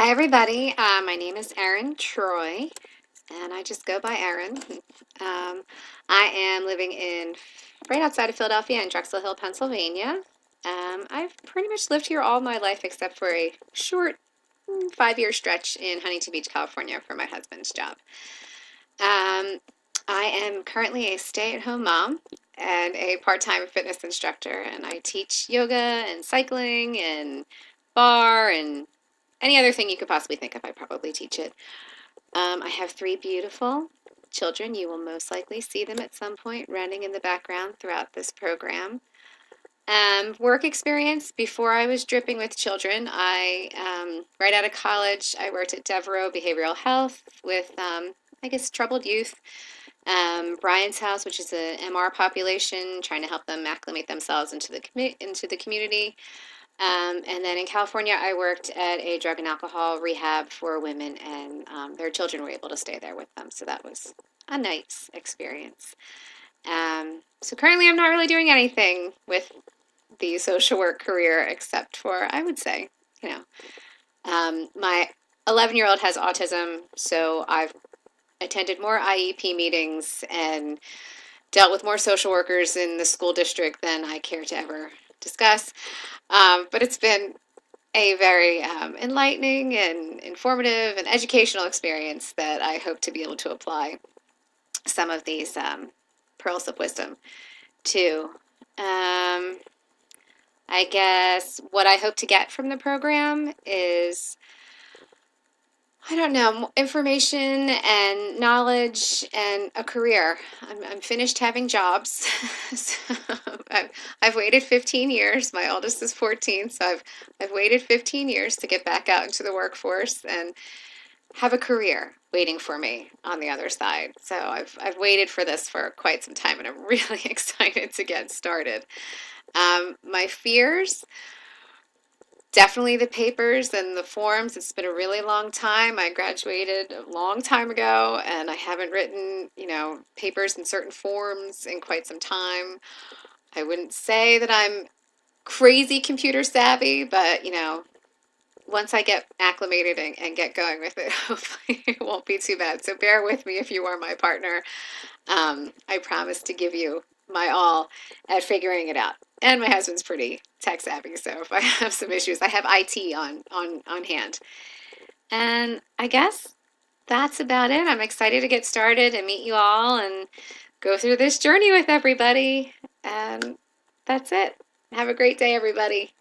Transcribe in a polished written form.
Hi, everybody. My name is Erin Troy, and I just go by Erin. I am living in right outside of Philadelphia in Drexel Hill, Pennsylvania. I've pretty much lived here all my life except for a short 5 year stretch in Huntington Beach, California for my husband's job. Um, I am currently a stay-at-home mom and a part-time fitness instructor, and I teach yoga and cycling and bar and any other thing you could possibly think of, I probably teach it. I have three beautiful children. You will most likely see them at some point running in the background throughout this program. Work experience before I was dripping with children. Right out of college, I worked at Devereaux Behavioral Health with, I guess, troubled youth. Brian's House, which is an MR population, trying to help them acclimate themselves into the community. And then in California, I worked at a drug and alcohol rehab for women, and their children were able to stay there with them. So that was a nice experience. So currently, I'm not really doing anything with the social work career except for, I would say, you know, my 11-year-old has autism, so I've attended more IEP meetings and dealt with more social workers in the school district than I care to ever discuss. But it's been a very enlightening and informative and educational experience that I hope to be able to apply some of these pearls of wisdom to. I guess what I hope to get from the program is, I don't know, information and knowledge and a career. I'm finished having jobs. So I've waited 15 years. My oldest is 14, so I've waited 15 years to get back out into the workforce and have a career waiting for me on the other side. So I've waited for this for quite some time, and I'm really excited to get started. My fears. Definitely the papers and the forms. It's been a really long time. I graduated a long time ago, and I haven't written, papers in certain forms in quite some time. I wouldn't say that I'm crazy computer savvy, but, once I get acclimated and get going with it, hopefully it won't be too bad. So bear with me if you are my partner. I promise to give you my all at figuring it out. And my husband's pretty tech savvy, so if I have some issues, I have IT on hand. And I guess that's about it. I'm excited to get started and meet you all and go through this journey with everybody. And that's it. Have a great day, everybody.